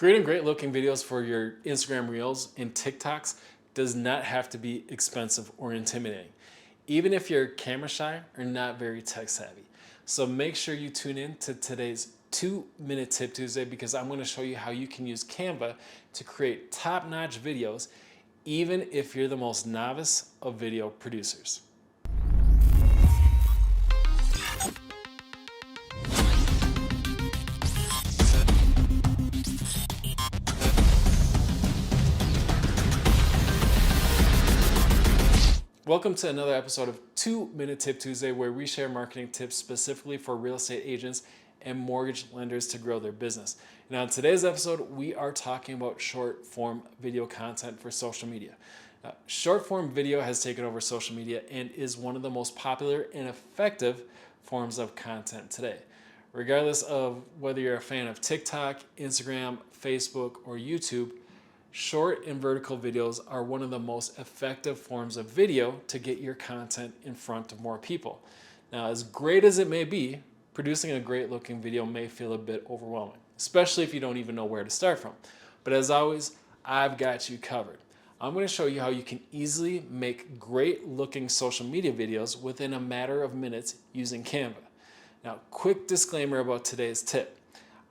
Creating great looking videos for your Instagram Reels and TikToks does not have to be expensive or intimidating, even if you're camera shy or not very tech savvy. So make sure you tune in to today's 2-minute Tip Tuesday because I'm going to show you how you can use Canva to create top-notch videos, even if you're the most novice of video producers. Welcome to another episode of 2-Minute Tip Tuesday, where we share marketing tips specifically for real estate agents and mortgage lenders to grow their business. Now, in today's episode, we are talking about short form video content for social media. Short form video has taken over social media and is one of the most popular and effective forms of content today. Regardless of whether you're a fan of TikTok, Instagram, Facebook, or YouTube, short and vertical videos are one of the most effective forms of video to get your content in front of more people. Now, as great as it may be, producing a great looking video may feel a bit overwhelming, especially if you don't even know where to start from. But as always, I've got you covered. I'm going to show you how you can easily make great looking social media videos within a matter of minutes using Canva. Now, quick disclaimer about today's tip.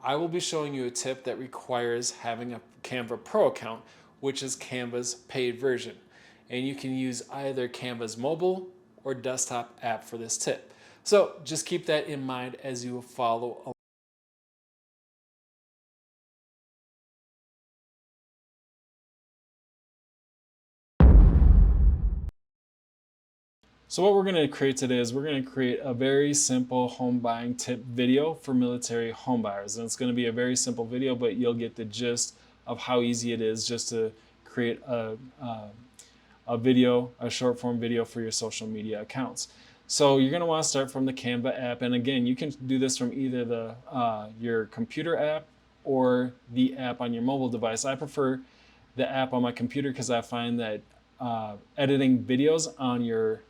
I will be showing you a tip that requires having a Canva Pro account, which is Canva's paid version. And you can use either Canva's mobile or desktop app for this tip. So just keep that in mind as you follow along. So what we're going to create today is we're going to create a very simple home buying tip video for military home buyers. And it's going to be a very simple video, but you'll get the gist of how easy it is just to create a video, a short form video for your social media accounts. So you're going to want to start from the Canva app. And again, you can do this from either the your computer app or the app on your mobile device. I prefer the app on my computer because I find that editing videos on your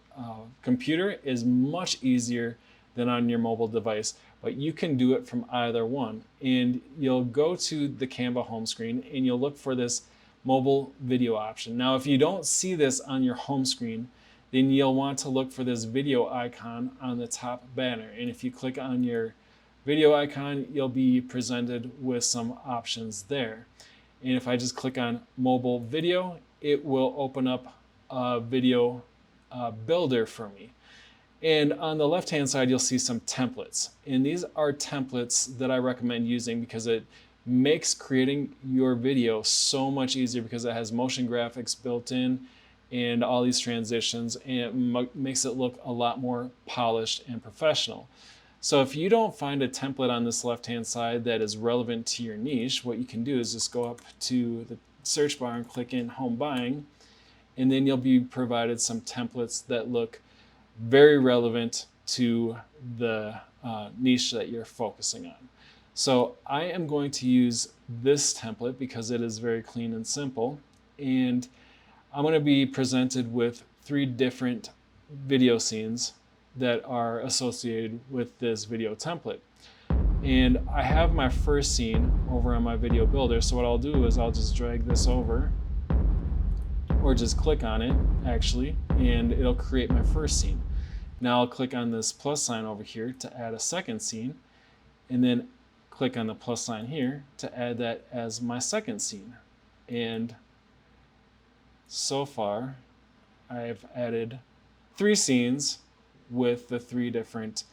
computer is much easier than on your mobile device, but you can do it from either one. And you'll go to the Canva home screen and you'll look for this mobile video option. Now, if you don't see this on your home screen, then you'll want to look for this video icon on the top banner. And if you click on your video icon, you'll be presented with some options there. And if I just click on mobile video, it will open up a video builder for me. And on the left hand side, you'll see some templates. And these are templates that I recommend using because it makes creating your video so much easier because it has motion graphics built in and all these transitions, and it makes it look a lot more polished and professional. So if you don't find a template on this left hand side that is relevant to your niche, what you can do is just go up to the search bar and click in home buying, and then you'll be provided some templates that look very relevant to the niche that you're focusing on. So I am going to use this template because it is very clean and simple. And I'm going to be presented with 3 different video scenes that are associated with this video template. And I have my first scene over on my video builder. So what I'll do is I'll just drag this over, or just click on it actually, and it'll create my first scene. Now I'll click on this plus sign over here to add a second scene, and then click on the plus sign here to add that as my second scene. And so far I've added 3 scenes with the 3 different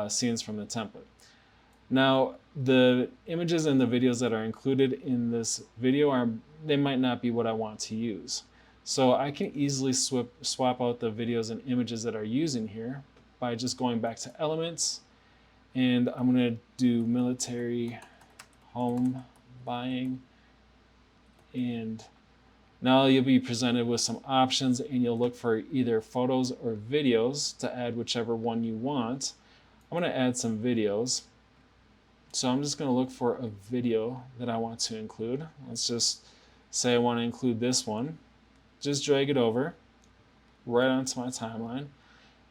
scenes from the template. Now, the images and the videos that are included in this video they might not be what I want to use. So I can easily swap out the videos and images that are used in here by just going back to elements, and I'm going to do military home buying, and now you'll be presented with some options, and you'll look for either photos or videos to add whichever one you want. I'm going to add some videos. So I'm just going to look for a video that I want to include. Let's just say I want to include this one. Just drag it over right onto my timeline.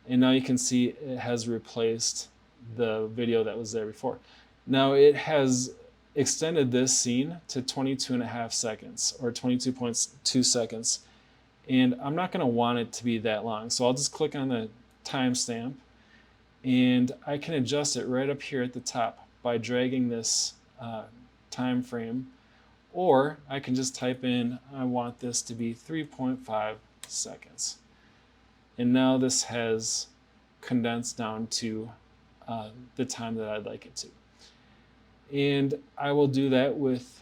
And now you can see it has replaced the video that was there before. Now it extended this scene to 22.5 seconds or 22.2 seconds. And I'm not going to want it to be that long. So I'll just click on the timestamp, and I can adjust it right up here at the top by dragging this time frame. Or I can just type in, I want this to be 3.5 seconds. And now this has condensed down to the time that I'd like it to. And I will do that with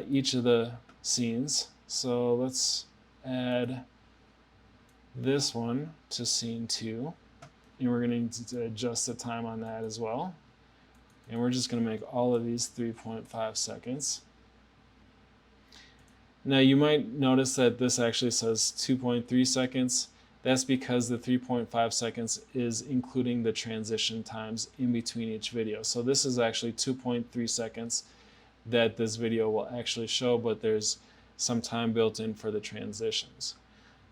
each of the scenes. So let's add this one to scene 2. And we're going to adjust the time on that as well. And we're just going to make all of these 3.5 seconds. Now you might notice that this actually says 2.3 seconds. That's because the 3.5 seconds is including the transition times in between each video. So this is actually 2.3 seconds that this video will actually show, but there's some time built in for the transitions.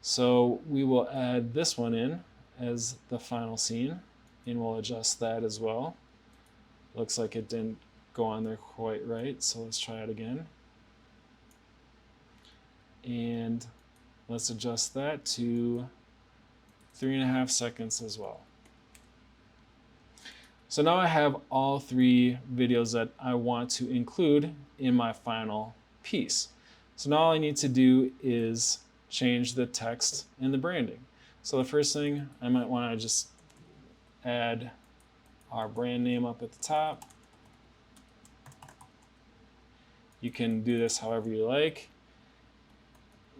So we will add this one in as the final scene, and we'll adjust that as well. Looks like it didn't go on there quite right, so let's try it again. And let's adjust that to 3.5 seconds as well. So now I have all 3 videos that I want to include in my final piece. So now all I need to do is change the text and the branding. So the first thing, I might want to just add our brand name up at the top. You can do this however you like.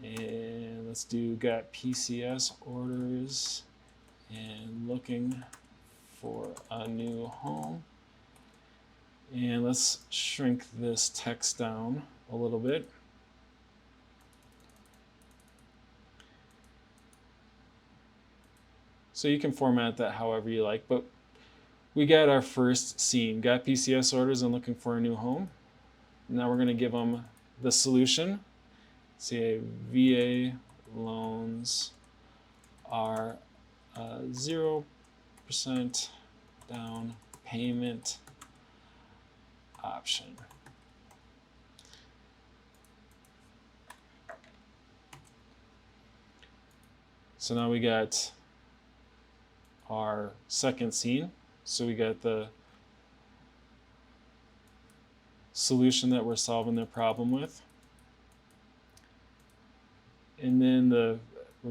And let's do got PCS orders and looking for a new home. And let's shrink this text down a little bit. So you can format that however you like, but we got our first scene, got PCS orders and looking for a new home. Now we're going to give them the solution. Say VA loans are 0% down payment option. So now we got our second scene. So we got the solution that we're solving their problem with. And then we're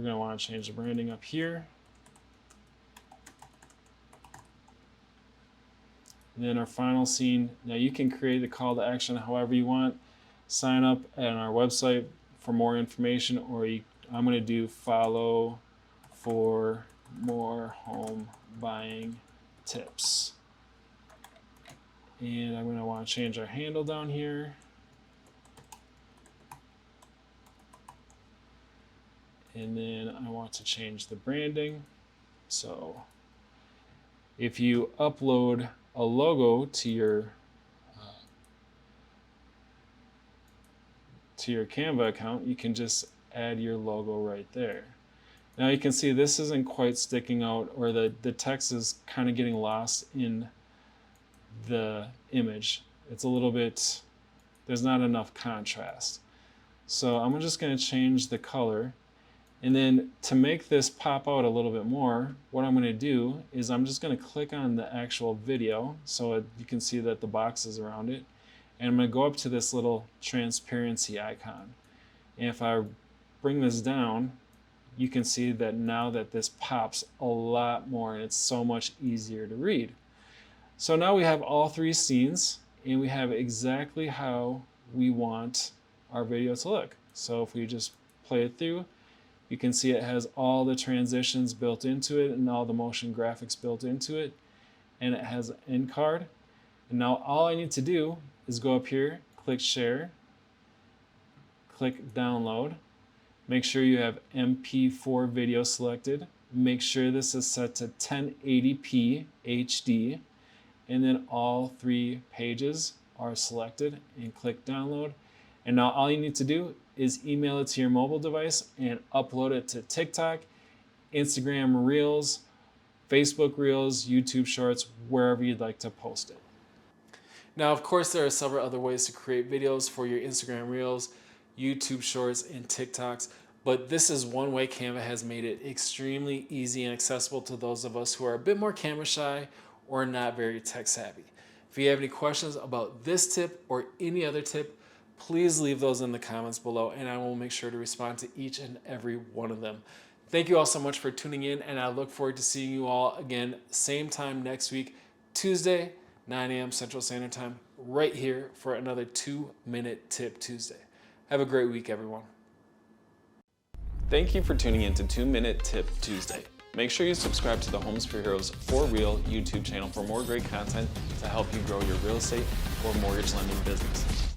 going to want to change the branding up here. And then our final scene. Now you can create a call to action however you want. Sign up at our website for more information, or I'm going to do follow for more home buying tips. And I'm going to want to change our handle down here. And then I want to change the branding. So if you upload a logo to your Canva account, you can just add your logo right there. Now you can see this isn't quite sticking out, or the text is kind of getting lost in the image. It's a little bit, there's not enough contrast. So I'm just going to change the color. And then to make this pop out a little bit more, what I'm going to do is I'm just going to click on the actual video so you can see that the box is around it. And I'm going to go up to this little transparency icon. And if I bring this down, you can see that now that this pops a lot more and it's so much easier to read. So now we have all 3 scenes and we have exactly how we want our video to look. So if we just play it through, you can see it has all the transitions built into it and all the motion graphics built into it. And it has an end card. And now all I need to do is go up here, click share, click download. Make sure you have MP4 video selected. Make sure this is set to 1080p HD. And then all 3 pages are selected, and click download. And now all you need to do is email it to your mobile device and upload it to TikTok, Instagram Reels, Facebook Reels, YouTube Shorts, wherever you'd like to post it. Now, of course, there are several other ways to create videos for your Instagram Reels, YouTube Shorts, and TikToks, but this is one way Canva has made it extremely easy and accessible to those of us who are a bit more camera shy or not very tech savvy. If you have any questions about this tip or any other tip, please leave those in the comments below and I will make sure to respond to each and every one of them. Thank you all so much for tuning in, and I look forward to seeing you all again same time next week, Tuesday, 9 a.m. Central Standard Time, right here for another 2-Minute Tip Tuesday. Have a great week, everyone. Thank you for tuning in to 2-Minute Tip Tuesday. Make sure you subscribe to the Homes for Heroes For Real YouTube channel for more great content to help you grow your real estate or mortgage lending business.